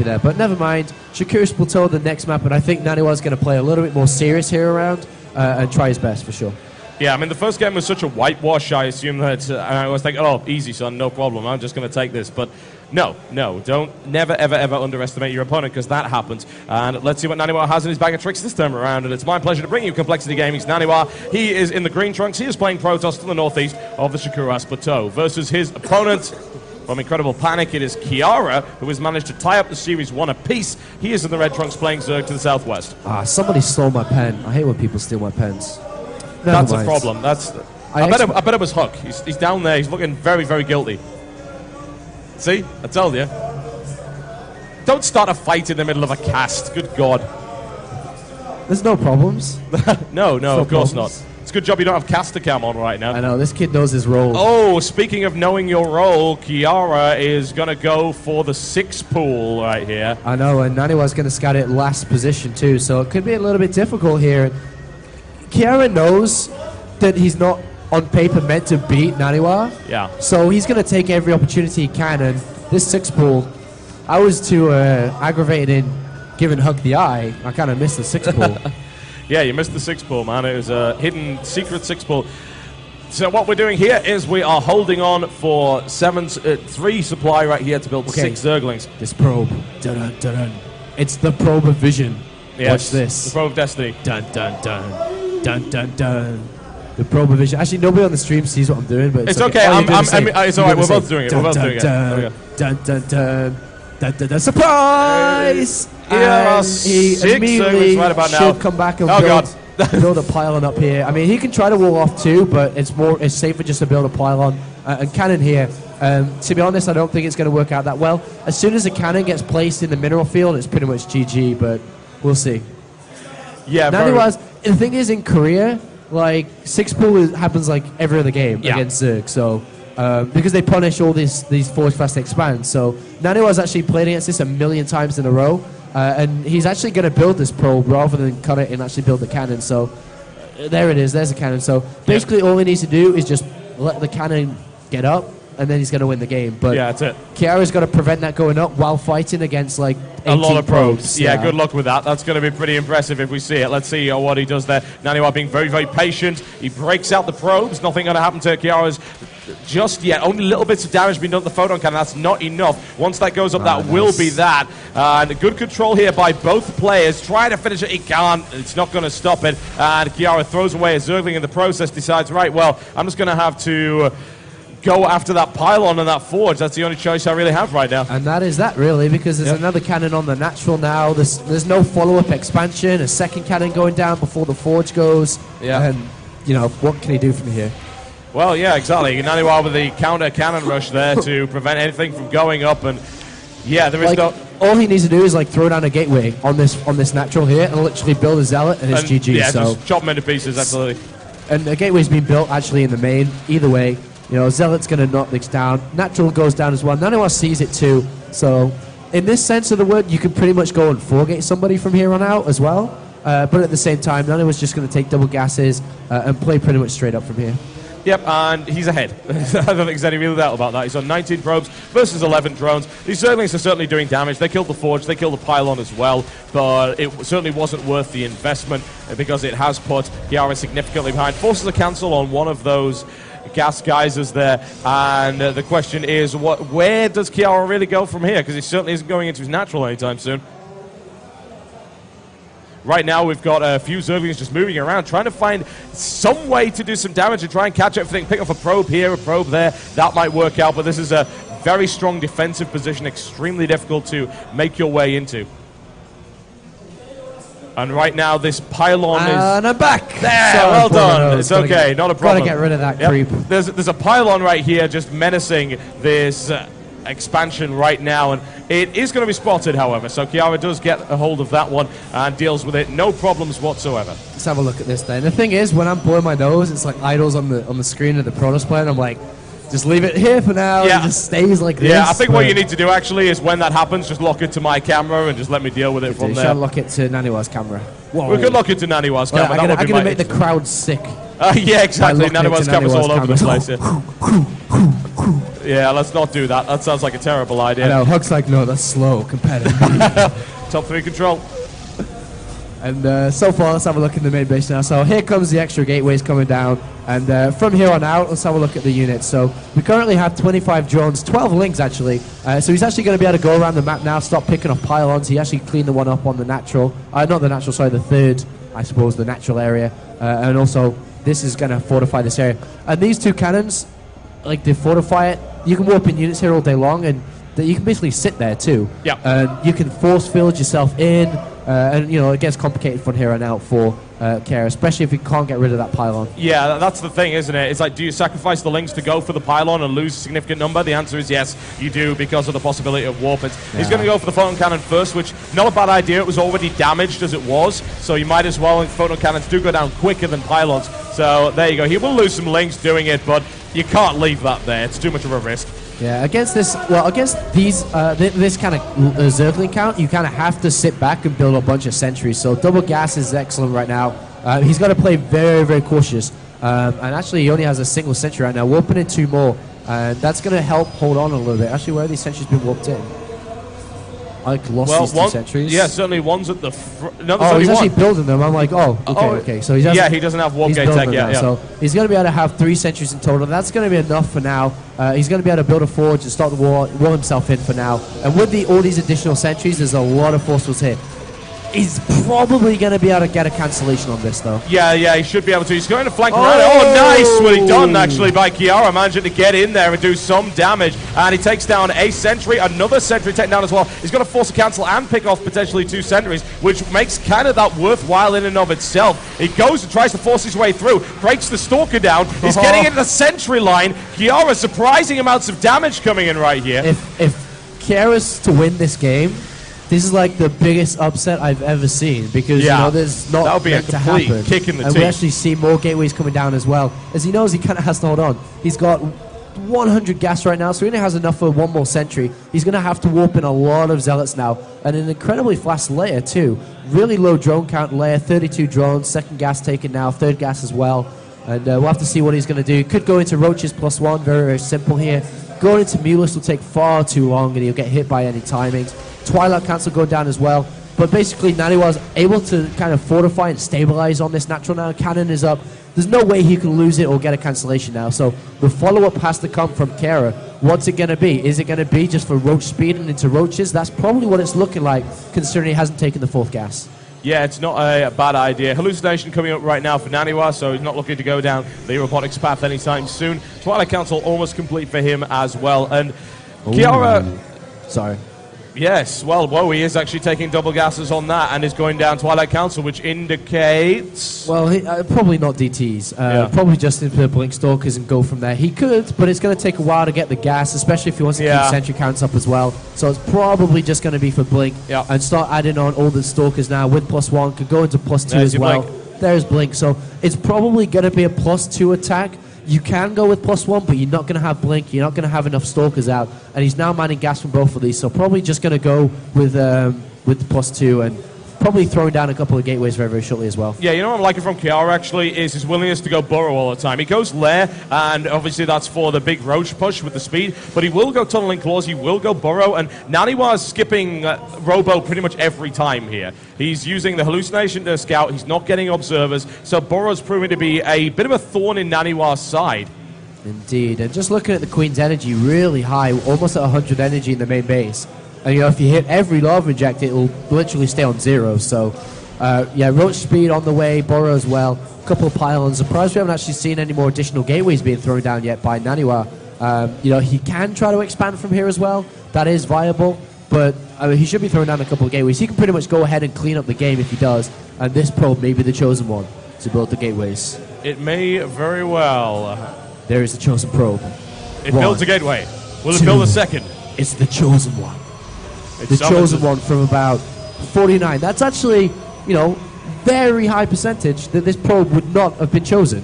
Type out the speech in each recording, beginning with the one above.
there. But never mind. Shakira's plateaued the next map, and I think nAni's going to play a little bit more serious here around and try his best for sure. Yeah, I mean, the first game was such a whitewash, I assume that I was thinking, oh, easy, son, no problem, I'm just going to take this. But no, don't never, ever, ever underestimate your opponent, because that happens. And let's see what nAni has in his bag of tricks this time around. And it's my pleasure to bring you Complexity Gaming's nAni. He is in the green trunks. He is playing Protoss to the northeast of the Shakira's Plateau versus his opponent. From Incredible Panic, it is Ciara, who has managed to tie up the Series 1 apiece. He is in the red trunks playing Zerg to the southwest. Somebody stole my pen. I hate when people steal my pens. That's a problem. I bet it was Huck. He's down there. He's looking very, very guilty. See? I told you. Don't start a fight in the middle of a cast. Good God. There's no problems. No, of course not. It's a good job you don't have caster cam on right now. I know. This kid knows his role. Oh, speaking of knowing your role, Ciara is going to go for the 6 pool right here. I know, and nAni's going to scout it last position too, so it could be a little bit difficult here. Ciara knows that he's not on paper meant to beat nAni. Yeah. So he's going to take every opportunity he can, and this 6 pool, I was too aggravated in giving Hug the eye. I kind of missed the 6 pool. Yeah, you missed the 6 pool, man. It was a hidden secret 6 pool. So what we're doing here is we are holding on for 3 supply right here to build 6 Zerglings. This probe. Dun, dun, dun. It's the probe of vision. Yes, watch this. The probe of destiny. Dun, dun, dun. Dun, dun, dun. The probe of vision. Actually, nobody on the stream sees what I'm doing, but it's okay. It's all right. We're both doing it. Dun, we're both dun, doing dun, it. Dun, dun, dun. Dun, dun, dun. Surprise! Yeah, he immediately right about should now. come back and build a pylon up here. I mean, he can try to wall off too, but it's safer just to build a pylon. And cannon here, to be honest, I don't think it's going to work out that well. As soon as a cannon gets placed in the mineral field, it's pretty much GG, but we'll see. Yeah, the thing is, in Korea, like 6 pool happens like every other game against Zerg, so because they punish all these forge fast expands. So nAni has actually played against this a million times in a row, and he's actually going to build this probe rather than cut it and actually build the cannon. So there it is. There's a cannon. So basically, all he needs to do is just let the cannon get up, and then he's going to win the game. But yeah, that's it. Ciara's got to prevent that going up while fighting against like 18 a lot of probes. Yeah, good luck with that. That's going to be pretty impressive if we see it. Let's see what he does there. nAni being very, very patient. He breaks out the probes. Nothing going to happen to Ciara's just yet. Only little bits of damage being done to the photon cannon. That's not enough. Once that goes up, that will be that. And good control here by both players. Trying to finish it. He can't. It's not going to stop it. And Ciara throws away a Zergling in the process. Decides, right, well, I'm just going to have to go after that pylon and that forge. That's the only choice I really have right now. And that is that, really, because there's another cannon on the natural now. There's no follow-up expansion. A second cannon going down before the forge goes. Yeah. And, what can he do from here? Well, yeah, exactly. nAni with the counter cannon rush there to prevent anything from going up. And, yeah, there is all he needs to do is, throw down a gateway on this natural here and literally build a zealot and it's GG. Yeah, so just chop them into pieces, absolutely. And the gateway's been built, actually, in the main. Either way, Zealot's going to knock this down. Natural goes down as well. nAni sees it too. So, in this sense of the word, you can pretty much go and 4-gate somebody from here on out as well. But at the same time, nAni just going to take double gases and play pretty much straight up from here. Yep, and he's ahead. I don't think there's any real doubt about that. He's on 19 probes versus 11 drones. These Zerglings are certainly doing damage. They killed the forge, they killed the pylon as well, but it certainly wasn't worth the investment because it has put Ciara significantly behind. Forces a cancel on one of those gas geysers there, and the question is, where does Ciara really go from here? Because he certainly isn't going into his natural anytime soon. Right now, we've got a few Zerglings just moving around, trying to find some way to do some damage and try and catch everything. Pick up a probe here, a probe there. That might work out, but this is a very strong defensive position, extremely difficult to make your way into. And right now, this pylon is... And I'm back! There, well done. It's okay, not a problem. Gotta get rid of that creep. There's a pylon right here just menacing this expansion right now, and it is going to be spotted, however. So Ciara does get a hold of that one and deals with it. No problems whatsoever. Let's have a look at this then. The thing is, when I'm blowing my nose, it's like idles on the screen of the Protoss player, and I'm like, just leave it here for now. Yeah. It just stays like this. Yeah, I think what you need to do actually is when that happens, just lock it to my camera and just let me deal with it from there. Shall lock it to nAni's camera. Whoa. We could lock it to nAni's camera. I'm going to make the crowd sick. Yeah, exactly. nAni's camera's all over the place. Yeah, let's not do that. That sounds like a terrible idea. I know, Huck's like, no, that's slow compared to me. Top 3 control. And so far, let's have a look in the main base now. So here comes the extra gateways coming down. And from here on out, let's have a look at the units. So we currently have 25 drones, 12 links actually. So he's actually going to be able to go around the map now, stop picking off pylons. He actually cleaned the one up on the natural. Not the natural, sorry, the third, I suppose, the natural area. And also, this is going to fortify this area. And these 2 cannons, like, they fortify it. You can warp in units here all day long, and you can basically sit there too. Yeah. And you can force field yourself in. And, you know, it gets complicated from here on out for Ciara, especially if you can't get rid of that pylon. Yeah, that's the thing, isn't it? It's like, do you sacrifice the links to go for the pylon and lose a significant number? The answer is yes, you do, because of the possibility of warpage. Yeah. He's going to go for the photon cannon first, which, not a bad idea. It was already damaged as it was, so you might as well, and photon cannons do go down quicker than pylons. So there you go. He will lose some links doing it, but you can't leave that there. It's too much of a risk. Yeah, against this, well, against these, this kind of Zergling count, you kind of have to sit back and build a bunch of sentries. So double gas is excellent right now. He's got to play very, very cautious. And actually, he only has a single sentry right now. Warping in 2 more, and that's going to help hold on a little bit. Actually, where are these sentries been warped in? I lost these 2 sentries. Yeah, certainly one's at the front. No, he's actually building them. I'm like, okay. So he doesn't have warp gate tech yet. Yeah. So he's going to be able to have 3 sentries in total. That's going to be enough for now. He's going to be able to build a forge and start the war himself in for now. And with all these additional sentries, there's a lot of forces here. He's probably going to be able to get a cancellation on this, though. Yeah, he should be able to. He's going to flank around. Oh, nice! Well done, actually, by Ciara, managing to get in there and do some damage. And he takes down a sentry, another sentry taken down as well. He's going to force a cancel and pick off potentially 2 sentries, which makes kind of that worthwhile in and of itself. He goes and tries to force his way through, breaks the Stalker down. He's getting into the sentry line. Ciara, surprising amounts of damage coming in right here. If Ciara's to win this game, this is like the biggest upset I've ever seen, because you know, there's not that would be a complete kick in the teeth. We actually see more gateways coming down as well. As he knows, he kind of has to hold on. He's got 100 gas right now, so he only has enough for 1 more sentry. He's going to have to warp in a lot of zealots now, and an incredibly fast layer too. Really low drone count layer, 32 drones, 2nd gas taken now, 3rd gas as well. And we'll have to see what he's going to do. Could go into roaches +1, very, very simple here. Going into Mulus will take far too long, and he'll get hit by any timings. Twilight Council go down as well. But basically, nAni was able to kind of fortify and stabilize on this natural now. Cannon is up. There's no way he can lose it or get a cancellation now. So the follow-up has to come from Ciara. What's it going to be? Is it going to be just for roach speed and into roaches? That's probably what it's looking like, considering he hasn't taken the 4th gas. Yeah, it's not a bad idea. Hallucination coming up right now for nAni, so he's not looking to go down the robotics path anytime soon. Twilight Council almost complete for him as well. And Ciara... Sorry. Yes, well, whoa, he is actually taking double gases on that and is going down Twilight Council, which indicates... Well, probably not DTs. Probably just into the Blink Stalkers and go from there. He could, but it's going to take a while to get the gas, especially if he wants to keep sentry counts up as well. So it's probably just going to be for Blink and start adding on all the Stalkers now with +1. Could go into +2 as well. Blink. There's Blink. So it's probably going to be a +2 attack. You can go with +1, but you're not going to have Blink. You're not going to have enough Stalkers out. And he's now manning gas from both of these. So probably just going to go with +2 and probably throwing down a couple of gateways very, very shortly as well. Yeah, you know what I'm liking from Ciara, actually, is his willingness to go burrow all the time. He goes lair, and obviously that's for the big roach push with the speed, but he will go tunneling claws, he will go burrow, and nAni was skipping Robo pretty much every time here. He's using the hallucination to scout, he's not getting observers, so burrow's proving to be a bit of a thorn in nAni's side. Indeed, and just looking at the Queen's energy, really high, almost at 100 energy in the main base. And, you know, if you hit every lava inject, it will literally stay on 0. So, yeah, roach speed on the way, burrow as well. A couple of pylons. Surprised we haven't actually seen any more additional gateways being thrown down yet by nAni. You know, he can try to expand from here as well. That is viable. But I mean, he should be throwing down a couple of gateways. He can pretty much go ahead and clean up the game if he does. And this probe may be the chosen one to build the gateways. It may very well. There is the chosen probe. It builds a gateway. Will it build a second? It's the chosen one. The chosen one from about 49. That's actually, you know, very high percentage that this probe would not have been chosen.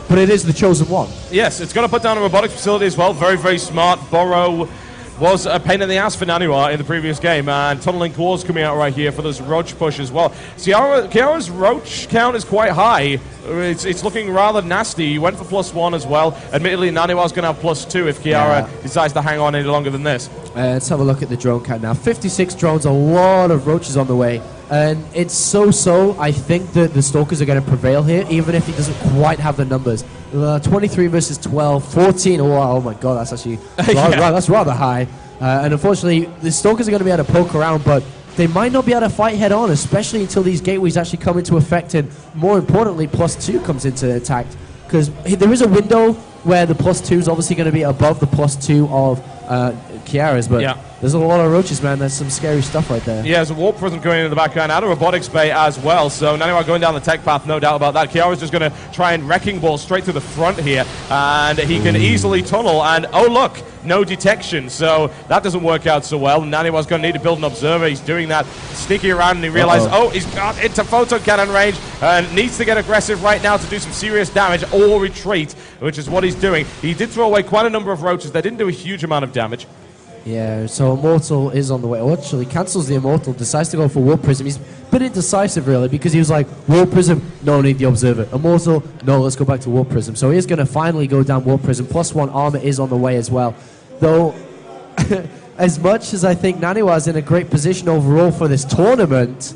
But it is the chosen one. Yes, it's going to put down a robotics facility as well. Very, very smart. Burrow was a pain in the ass for nAni in the previous game, and Tunneling Claws coming out right here for this Roach push as well. Ciara's Roach count is quite high. It's looking rather nasty. He went for +1 as well. Admittedly, nAni's going to have +2 if Ciara decides to hang on any longer than this. Let's have a look at the drone count now. 56 drones, a lot of Roaches on the way. And it's so. I think that the Stalkers are going to prevail here, even if he doesn't quite have the numbers. 23 versus 12, 14. Oh my God, that's actually that's rather high. And unfortunately, the Stalkers are going to be able to poke around, but they might not be able to fight head on, especially until these gateways actually come into effect, and more importantly, +2 comes into attack. Because there is a window where the +2 is obviously going to be above the +2 of Ciara's, but there's a lot of Roaches, man. There's some scary stuff right there. Yeah, there's a Warp Prism going in the background and a Robotics Bay as well, so nAni going down the tech path, no doubt about that. Ciara's just going to try and Wrecking Ball straight to the front here, and he can easily tunnel, and oh look, no detection, so that doesn't work out so well. nAni's going to need to build an Observer. He's doing that, sneaking around, and he realizes, he's got into Photon Cannon range, and needs to get aggressive right now to do some serious damage or retreat, which is what he's doing. He did throw away quite a number of Roaches. They didn't do a huge amount of damage. Yeah, so Immortal is on the way. Actually, cancels the Immortal, decides to go for Warp Prism. He's a bit indecisive, really, because he was like, Warp Prism, no, need the Observer. Immortal, no, let's go back to Warp Prism. So he is going to finally go down Warp Prism. +1 armor is on the way as well. Though, as much as I think nAni was in a great position overall for this tournament,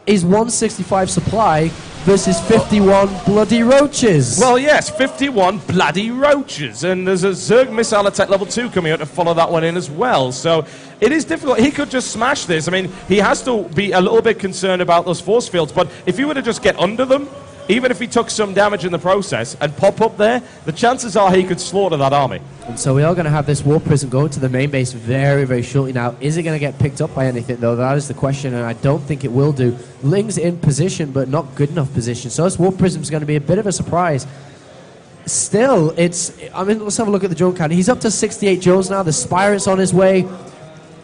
is 165 supply versus 51 bloody Roaches. Well, yes, 51 bloody Roaches. And there's a Zerg missile attack level 2 coming out to follow that one in as well. So it is difficult. He could just smash this. I mean, he has to be a little bit concerned about those force fields. But if he were to just get under them, even if he took some damage in the process and pop up there, the chances are he could slaughter that army. And so we are going to have this Warp Prism going to the main base very shortly now. Is it going to get picked up by anything, though? That is the question, and I don't think it will do. Ling's in position, but not good enough position. So this Warp Prism is going to be a bit of a surprise. Still, let's have a look at the drone count. He's up to 68 drones now. The Spirit's on his way.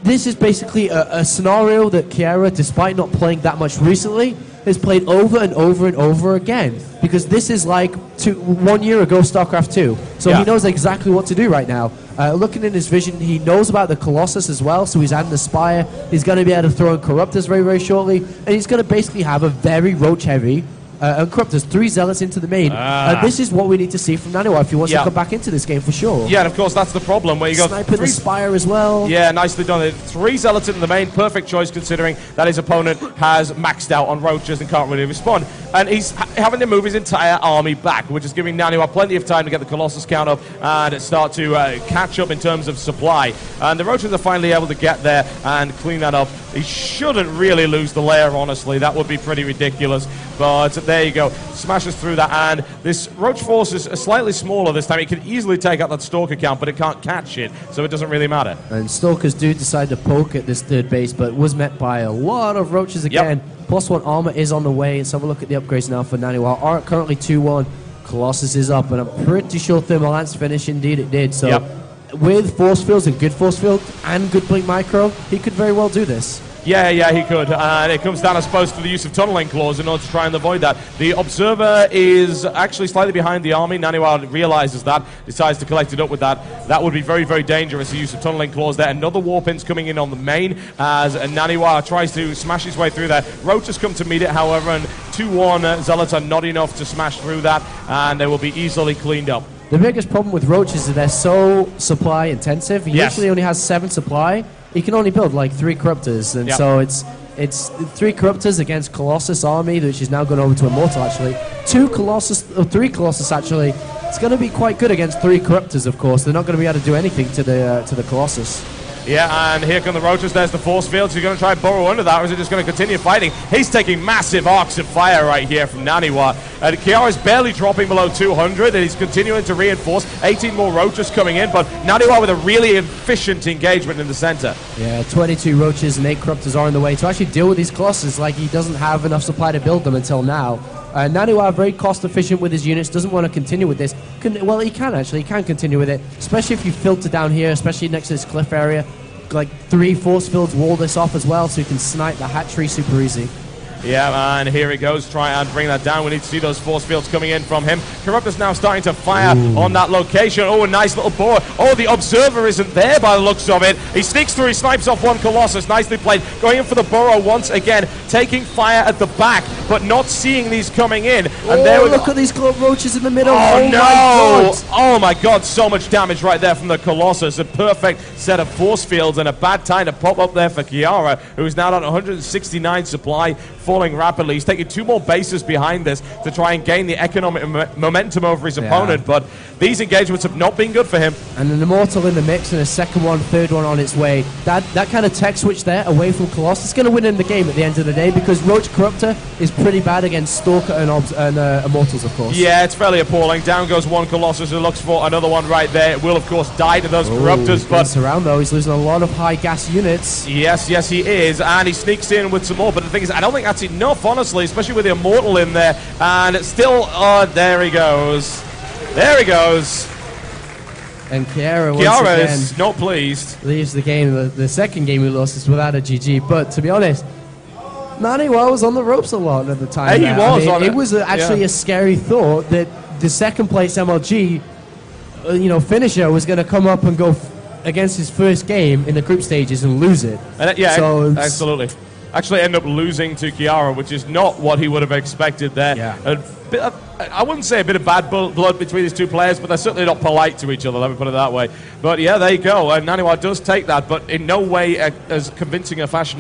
This is basically a scenario that Ciara, despite not playing that much recently, has played over and over again, because this is like 1 year ago Starcraft 2. So he knows exactly what to do right now. Looking in his vision, he knows about the Colossus as well, so he's adding the Spire. He's going to be able to throw in Corruptors very shortly, and he's going to basically have a very Roach-heavy Corruptors, 3 Zealots into the main. This is what we need to see from nAni if he wants to come back into this game for sure. Yeah, and of course that's the problem where you got Sniper the Spire as well. Yeah, nicely done. 3 Zealots in the main, perfect choice considering that his opponent has maxed out on Roaches and can't really respond. And he's having to move his entire army back, which is giving nAni plenty of time to get the Colossus count up and start to catch up in terms of supply. And the Roaches are finally able to get there and clean that up. He shouldn't really lose the lair, honestly. That would be pretty ridiculous. But there you go. Smashes through that. And this Roach force is slightly smaller this time. It can easily take out that Stalker count, but it can't catch it. So it doesn't really matter. And Stalkers do decide to poke at this third base, but was met by a lot of Roaches again. +1 armor is on the way. Let's have a look at the upgrades now for nAni. Are currently 2-1. Colossus is up, and I'm pretty sure Thermal Lance finish. Indeed it did. So with force fields and good force field and good blink micro, he could very well do this. Yeah, he could. And it comes down, I suppose, to the use of tunneling claws in order to try and avoid that. The Observer is actually slightly behind the army. nAni realizes that, decides to collect it up with that. That would be very dangerous, the use of tunneling claws there. Another Warpin's coming in on the main as nAni tries to smash his way through there. Roaches come to meet it, however, and 2-1 Zealots are not enough to smash through that, and they will be easily cleaned up. The biggest problem with Roaches is they're so supply intensive. He literally only has 7 supply. He can only build like 3 Corruptors, and so it's 3 Corruptors against Colossus army, which is now gone over to Immortal actually. 3 Colossus actually. It's going to be quite good against 3 Corruptors, of course. They're not going to be able to do anything to the Colossus. Yeah, and here come the Roaches. There's the force field. So you're going to try and burrow under that, or is it just going to continue fighting? He's taking massive arcs of fire right here from nAni. And Ciara's barely dropping below 200, and he's continuing to reinforce. 18 more Roaches coming in, but nAni with a really efficient engagement in the center. Yeah, 22 Roaches and 8 Corruptors are on the way to actually deal with these Colossus. Like, he doesn't have enough supply to build them until now. nAni very cost efficient with his units, doesn't want to continue with this. Well, he can actually, he can continue with it, especially if you filter down here, especially next to this cliff area. Like 3 force fields wall this off as well, so you can snipe the hatchery super easy. Yeah, and here he goes. Try and bring that down. We need to see those force fields coming in from him. Corruptor's now starting to fire on that location. Oh, a nice little bore. Oh, the Observer isn't there by the looks of it. He sneaks through. He snipes off one Colossus. Nicely played. Going in for the burrow once again. Taking fire at the back, but not seeing these coming in. And there we look at these roaches in the middle. Oh, my no. God. Oh, my God. So much damage right there from the Colossus. A perfect set of force fields and a bad time to pop up there for Ciara, who's now on 169 supply, falling rapidly. He's taking 2 more bases behind this to try and gain the economic momentum over his opponent, but these engagements have not been good for him. And an Immortal in the mix and a second one, third one on its way. That kind of tech switch there away from Colossus is going to win in the game at the end of the day, because Roach Corruptor is pretty bad against Stalker and Immortals, of course. Yeah, it's fairly appalling. Down goes one Colossus who looks for another one right there. It will, of course, die to those Corruptors, but around though, he's losing a lot of high gas units. Yes, he is, and he sneaks in with some more, but the thing is, I don't think that's enough, honestly, especially with the Immortal in there, and it's still, there he goes. There he goes. And Ciara is not pleased. Leaves the game. The second game we lost is without a GG, but to be honest, nAni was on the ropes a lot at the time. He was. It was actually a scary thought that the second place MLG, finisher was going to come up and go against his first game in the group stages and lose it. And absolutely. Actually end up losing to Ciara, which is not what he would have expected there. Yeah. I wouldn't say a bit of bad blood between these two players, but they're certainly not polite to each other, let me put it that way. But yeah, there you go. And nAni does take that, but in no way as convincing a fashion